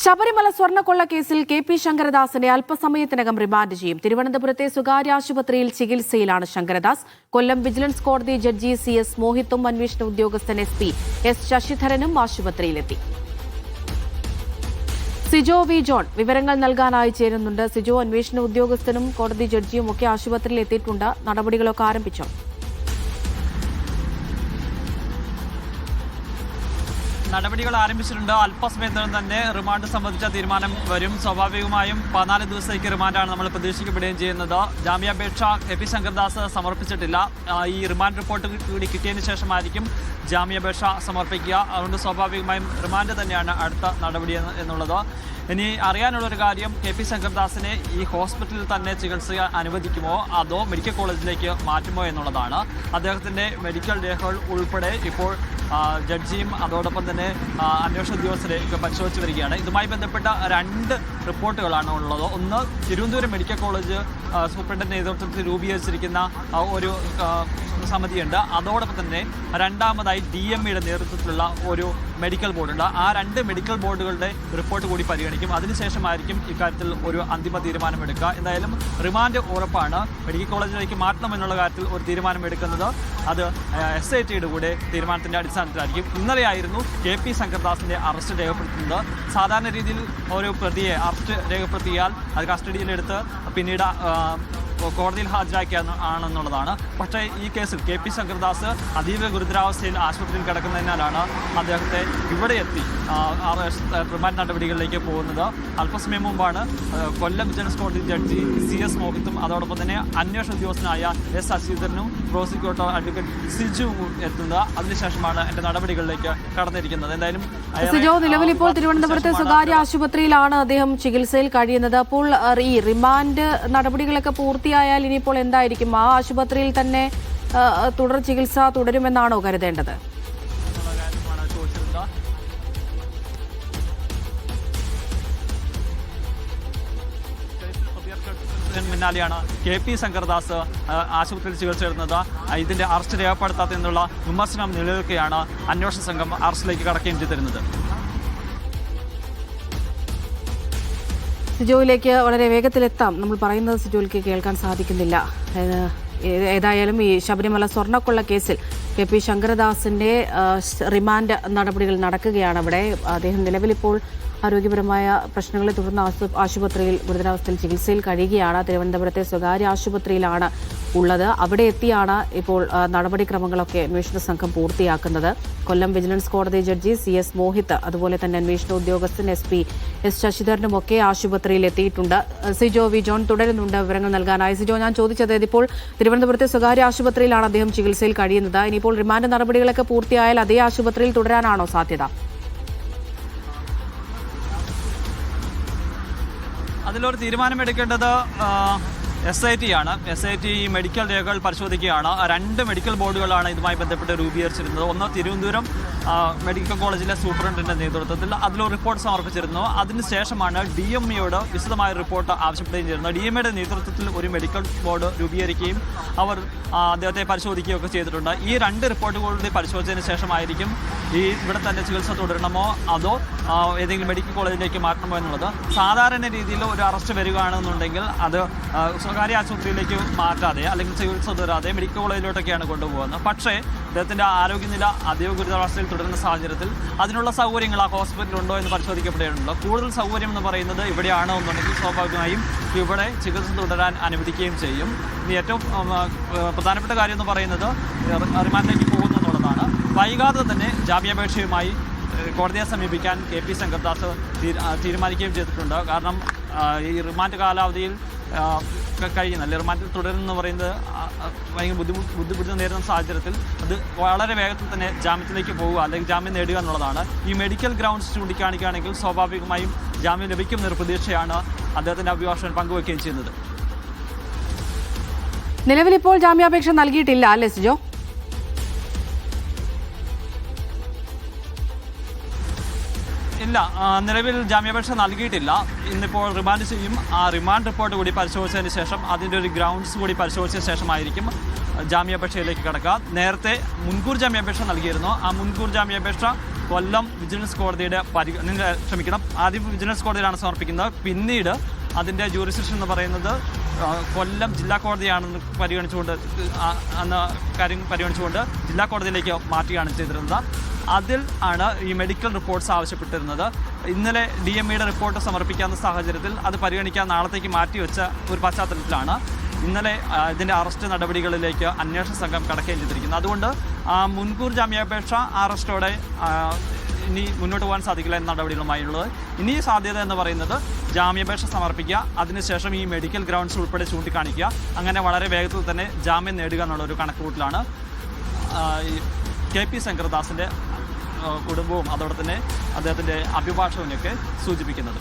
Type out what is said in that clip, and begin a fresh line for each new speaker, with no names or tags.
ശബരിമല സ്വർണ്ണക്കൊള്ള കേസിൽ കെ.പി. ശങ്കരദാസിനെ അല്പസമയത്തിനകം റിമാൻഡ് ചെയ്യും. തിരുവനന്തപുരത്തെ സ്വകാര്യ ആശുപത്രിയിൽ ചികിത്സയിലാണ് ശങ്കരദാസ്. കൊല്ലം വിജിലൻസ് കോടതി ജഡ്ജി CS മോഹിത്തും അന്വേഷണ ഉദ്യോഗസ്ഥൻ SP S ശശിധരനും ആശുപത്രിയിലെത്തി. സിജോ വി ജോൺ വിവരങ്ങൾ നൽകാനായി ചേരുന്നുണ്ട്. സിജോ, അന്വേഷണ ഉദ്യോഗസ്ഥനും കോടതി ജഡ്ജിയും ഒക്കെ ആശുപത്രിയിൽ എത്തിയിട്ടുണ്ട്. നടപടികളൊക്കെ ആരംഭിച്ചോ?
നടപടികൾ ആരംഭിച്ചിട്ടുണ്ട്. അല്പസമയത്തിനും തന്നെ റിമാൻഡ് സംബന്ധിച്ച തീരുമാനം വരും. സ്വാഭാവികമായും 14 ദിവസത്തേക്ക് റിമാൻഡാണ് നമ്മൾ പ്രതീക്ഷിക്കപ്പെടുകയും ചെയ്യുന്നത്. ജാമ്യാപേക്ഷ കെ.പി. ശങ്കരദാസ് സമർപ്പിച്ചിട്ടില്ല. ഈ റിമാൻഡ് റിപ്പോർട്ട് കൂടി കിട്ടിയതിന് ശേഷമായിരിക്കും ജാമ്യാപേക്ഷ സമർപ്പിക്കുക. അതുകൊണ്ട് സ്വാഭാവികമായും റിമാൻഡ് തന്നെയാണ് അടുത്ത നടപടി എന്നുള്ളത്. ഇനി അറിയാനുള്ളൊരു കാര്യം, കെ.പി. ശങ്കരദാസിനെ ഈ ഹോസ്പിറ്റലിൽ തന്നെ ചികിത്സ അനുവദിക്കുമോ അതോ മെഡിക്കൽ കോളേജിലേക്ക് മാറ്റുമോ എന്നുള്ളതാണ്. അദ്ദേഹത്തിൻ്റെ മെഡിക്കൽ രേഖകൾ ഉൾപ്പെടെ ഇപ്പോൾ ജഡ്ജിയും അതോടൊപ്പം തന്നെ അന്വേഷണ ഉദ്യോഗസ്ഥരെ പരിശോധിച്ച് വരികയാണ്. ഇതുമായി ബന്ധപ്പെട്ട 2 റിപ്പോർട്ടുകളാണ് ഉള്ളത്. ഒന്ന്, തിരുവനന്തപുരം മെഡിക്കൽ കോളേജ് സൂപ്രണ്ടിൻ്റെ നേതൃത്വത്തിൽ രൂപീകരിച്ചിരിക്കുന്ന ഒരു സമിതിയുണ്ട്. അതോടൊപ്പം തന്നെ രണ്ടാമതായി DMEയുടെ നേതൃത്വത്തിലുള്ള ഒരു മെഡിക്കൽ ബോർഡുണ്ട്. ആ 2 മെഡിക്കൽ ബോർഡുകളുടെ റിപ്പോർട്ട് കൂടി പരിഗണിക്കും. അതിനുശേഷമായിരിക്കും ഇക്കാര്യത്തിൽ ഒരു അന്തിമ തീരുമാനമെടുക്കുക. എന്തായാലും റിമാൻഡ് ഉറപ്പാണ്. മെഡിക്കൽ കോളേജിലേക്ക് മാറ്റണമെന്നുള്ള കാര്യത്തിൽ ഒരു തീരുമാനമെടുക്കുന്നത് അത് SITയുടെ കൂടെ തീരുമാനത്തിൻ്റെ അടിസ്ഥാനത്തിലായിരിക്കും. ഇന്നലെയായിരുന്നു കെ.പി. ശങ്കരദാസിൻ്റെ അറസ്റ്റ് രേഖപ്പെടുത്തുന്നത്. സാധാരണ രീതിയിൽ ഒരു പ്രതിയെ അറസ്റ്റ് രേഖപ്പെടുത്തിയാൽ അത് കസ്റ്റഡിയിലെടുത്ത് പിന്നീട് കോടതിയിൽ ഹാജരാക്കിയാണെന്നുള്ളതാണ്. പക്ഷേ ഈ കേസിൽ കെ.പി. ശങ്കരദാസ് അതീവ ഗുരുതരാവസ്ഥയിൽ ആശുപത്രിയിൽ കിടക്കുന്നതിനാലാണ് അദ്ദേഹത്തെ ഇവിടെ എത്തി റിമാൻഡ് നടപടികളിലേക്ക് പോകുന്നത്. അല്പസമയം മുമ്പാണ് കൊല്ലം വിജിലൻസ് കോടതി ജഡ്ജി CS മോഹിത്തും അതോടൊപ്പം തന്നെ അന്വേഷണ ഉദ്യോഗസ്ഥനായ S ശശിധരനും പ്രോസിക്യൂട്ടർ അഡ്വക്കേറ്റ് സിജുവും എത്തുന്നത്. അതിനുശേഷമാണ് എൻ്റെ നടപടികളിലേക്ക് കടന്നിരിക്കുന്നത്. എന്തായാലും
സിജോ, നിലവിൽ ഇപ്പോൾ തിരുവനന്തപുരത്തെ സ്വകാര്യ ആശുപത്രിയിലാണ് അദ്ദേഹം ചികിത്സയിൽ കഴിയുന്നത്. അപ്പോൾ ഈ റിമാൻഡ് നടപടികളൊക്കെ പൂർത്തിയായാൽ ഇനിയിപ്പോൾ എന്തായിരിക്കും? ആ ആശുപത്രിയിൽ തന്നെ തുടർ ചികിത്സ തുടരുമെന്നാണോ കരുതേണ്ടത്?
പിന്നാലെയാണ് കെ.പി. ശങ്കരദാസ് ആശുപത്രിയിൽ ചികിത്സ എടുക്കുന്നത്. ഇതിന്റെ അറസ്റ്റ് രേഖപ്പെടുത്താത്തെന്നുള്ള വിമർശനം നിലനിൽക്കുകയാണ്. അന്വേഷണ സംഘം അറസ്റ്റിലേക്ക് കടക്കുകയും ചെയ്തിരുന്നത്.
സിജോയിലേക്ക് വളരെ വേഗത്തിലെത്താം. നമ്മൾ പറയുന്നത് സിജോയിലേക്ക് കേൾക്കാൻ സാധിക്കുന്നില്ല. ഏതായാലും ഈ ശബരിമല സ്വർണ്ണക്കൊള്ള കേസിൽ കെ.പി. ശങ്കരദാസിന്റെ റിമാൻഡ് നടപടികൾ നടക്കുകയാണ്. അവിടെ അദ്ദേഹം നിലവിലിപ്പോൾ ആരോഗ്യപരമായ പ്രശ്നങ്ങളെ തുടർന്ന് ആശുപത്രിയിൽ ഗുരുതരാവസ്ഥയിൽ ചികിത്സയിൽ കഴിയുകയാണ്. തിരുവനന്തപുരത്തെ സ്വകാര്യ ആശുപത്രിയിലാണ് ഉള്ളത്. അവിടെ എത്തിയാണ് ഇപ്പോൾ നടപടിക്രമങ്ങളൊക്കെ അന്വേഷണ സംഘം പൂർത്തിയാക്കുന്നത്. കൊല്ലം വിജിലൻസ് കോടതി ജഡ്ജി CS മോഹിത്ത് അതുപോലെ തന്നെ അന്വേഷണ ഉദ്യോഗസ്ഥൻ SP S ശശിധരനുമൊക്കെ ആശുപത്രിയിൽ എത്തിയിട്ടുണ്ട്. സിജോ വി ജോൺ തുടരുന്നുണ്ട് വിവരങ്ങൾ നൽകാനായി. സിജോ, ഞാൻ ചോദിച്ചത് ഇപ്പോൾ തിരുവനന്തപുരത്തെ സ്വകാര്യ ആശുപത്രിയിലാണ് അദ്ദേഹം ചികിത്സയിൽ കഴിയുന്നത്. ഇനിയിപ്പോൾ റിമാൻഡ് നടപടികളൊക്കെ പൂർത്തിയായാൽ അതേ ആശുപത്രിയിൽ തുടരാനാണോ സാധ്യത?
അതിലൊരു തീരുമാനമെടുക്കേണ്ടത് SIT ആണ്. SIT മെഡിക്കൽ രേഖകൾ പരിശോധിക്കുകയാണ്. 2 മെഡിക്കൽ ബോർഡുകളാണ് ഇതുമായി ബന്ധപ്പെട്ട് രൂപീകരിച്ചിരുന്നത്. ഒന്ന് തിരുവനന്തപുരം മെഡിക്കൽ കോളേജിലെ സൂപ്രണ്ടിൻ്റെ നേതൃത്വത്തിൽ അതിലൊരു റിപ്പോർട്ട് സമർപ്പിച്ചിരുന്നു. അതിനുശേഷമാണ് DMEയോട് വിശദമായ റിപ്പോർട്ട് ആവശ്യപ്പെടുകയും ചെയ്യുന്നത്. DMEയുടെ നേതൃത്വത്തിൽ ഒരു മെഡിക്കൽ ബോർഡ് രൂപീകരിക്കുകയും അവർ അദ്ദേഹത്തെ പരിശോധിക്കുകയൊക്കെ ചെയ്തിട്ടുണ്ട്. ഈ 2 റിപ്പോർട്ടുകളുടെ പരിശോധിച്ചതിന് ശേഷമായിരിക്കും ഇവിടെ തന്നെ ചികിത്സ തുടരണമോ അതോ ഏതെങ്കിലും മെഡിക്കൽ കോളേജിലേക്ക് മാറ്റണമോ എന്നുള്ളത്. സാധാരണ രീതിയിൽ ഒരു അറസ്റ്റ് വരികയാണെന്നുണ്ടെങ്കിൽ അത് സ്വകാര്യ ആശുപത്രിയിലേക്ക് മാറ്റാതെ അല്ലെങ്കിൽ ചികിത്സ തുടരാതെ മെഡിക്കൽ കോളേജിലോട്ടൊക്കെയാണ് കൊണ്ടുപോകുന്നത്. പക്ഷേ അദ്ദേഹത്തിൻ്റെ ആരോഗ്യനില അതീവ ഗുരുതരാവസ്ഥയിൽ തുടരുന്ന സാഹചര്യത്തിൽ അതിനുള്ള സൗകര്യങ്ങൾ ആ ഹോസ്പിറ്റലുണ്ടോ എന്ന് പരിശോധിക്കപ്പെടേണ്ടതുണ്ട്. കൂടുതൽ സൗകര്യം എന്ന് പറയുന്നത് ഇവിടെയാണോ എന്നുണ്ടെങ്കിൽ സ്വാഭാവികമായും ഇവിടെ ചികിത്സ തുടരാൻ അനുവദിക്കുകയും ചെയ്യും. ഇനി ഏറ്റവും പ്രധാനപ്പെട്ട കാര്യം എന്ന് പറയുന്നത് റിമാൻഡിലേക്ക് പോകുന്നു എന്നുള്ളതാണ്. വൈകാതെ തന്നെ ജാമ്യാപേക്ഷയുമായി കോടതിയെ സമീപിക്കാൻ കെ.പി. ശങ്കരദാസ് തീരുമാനിക്കുകയും ചെയ്തിട്ടുണ്ട്. കാരണം ഈ റിമാൻഡ് കാലാവധിയിൽ കഴിയുന്ന റിമാൻഡിൽ തുടരുമെന്ന് പറയുന്നത് ഭയങ്കര ബുദ്ധിമുട്ട് നേരിടുന്ന സാഹചര്യത്തിൽ അത് വളരെ വേഗത്തിൽ തന്നെ ജാമ്യത്തിലേക്ക് പോവുക അല്ലെങ്കിൽ ജാമ്യം നേടുക എന്നുള്ളതാണ്. ഈ മെഡിക്കൽ ഗ്രൗണ്ട്സ് ചൂണ്ടിക്കാണിക്കുകയാണെങ്കിൽ സ്വാഭാവികമായും ജാമ്യം ലഭിക്കുമെന്നൊരു പ്രതീക്ഷയാണ് അദ്ദേഹത്തിൻ്റെ അഭിഭാഷകൻ പങ്കുവയ്ക്കുകയും ചെയ്യുന്നത്.
നിലവിലിപ്പോൾ ജാമ്യാപേക്ഷ നൽകിയിട്ടില്ല അല്ലേ സിജോ?
ഇല്ല, നിലവിൽ ജാമ്യാപേക്ഷ നൽകിയിട്ടില്ല. ഇന്നിപ്പോൾ റിമാൻഡ് ചെയ്യും. ആ റിമാൻഡ് റിപ്പോർട്ട് കൂടി പരിശോധിച്ചതിന് ശേഷം അതിൻ്റെ ഒരു ഗ്രൗണ്ട്സ് കൂടി പരിശോധിച്ച ശേഷമായിരിക്കും ജാമ്യാപേക്ഷയിലേക്ക് കടക്കുക. നേരത്തെ മുൻകൂർ ജാമ്യാപേക്ഷ നൽകിയിരുന്നു. ആ മുൻകൂർ ജാമ്യാപേക്ഷ കൊല്ലം വിജിലൻസ് കോടതിയുടെ ആദ്യം വിജിലൻസ് കോടതിയിലാണ് സമർപ്പിക്കുന്നത്. പിന്നീട് അതിൻ്റെ ജൂറിസ്ഡിക്ഷൻ എന്ന് പറയുന്നത് കൊല്ലം ജില്ലാ കോടതിയാണെന്ന് പരിഗണിച്ചുകൊണ്ട് ജില്ലാ കോടതിയിലേക്ക് മാറ്റുകയാണ് ചെയ്തിരുന്നത്. അതിൽ ആണ് ഈ മെഡിക്കൽ റിപ്പോർട്ട്സ് ആവശ്യപ്പെട്ടിരുന്നത്. ഇന്നലെ DMEയുടെ റിപ്പോർട്ട് സമർപ്പിക്കാവുന്ന സാഹചര്യത്തിൽ അത് പരിഗണിക്കാൻ നാളത്തേക്ക് മാറ്റിവെച്ച ഒരു പശ്ചാത്തലത്തിലാണ് ഇന്നലെ ഇതിൻ്റെ അറസ്റ്റ് നടപടികളിലേക്ക് അന്വേഷണ സംഘം കടക്കുകയും ചെയ്തിരിക്കുന്നത്. അതുകൊണ്ട് മുൻകൂർ ജാമ്യാപേക്ഷ അറസ്റ്റോടെ ഇനി മുന്നോട്ട് പോകാൻ സാധിക്കില്ല എന്ന നടപടികളുമായുള്ളത്. ഇനി സാധ്യത എന്ന് പറയുന്നത് ജാമ്യാപേക്ഷ സമർപ്പിക്കുക, അതിനുശേഷം ഈ മെഡിക്കൽ ഗ്രൗണ്ട്സ് ഉൾപ്പെടെ ചൂണ്ടിക്കാണിക്കുക, അങ്ങനെ വളരെ വേഗത്തിൽ തന്നെ ജാമ്യം നേടുക എന്നുള്ളൊരു കണക്കുകൂട്ടലാണ് KP ശങ്കർദാസിൻ്റെ കുടുംബവും അതോടെ തന്നെ അദ്ദേഹത്തിൻ്റെ അഭിഭാഷകനെയൊക്കെ സൂചിപ്പിക്കുന്നത്.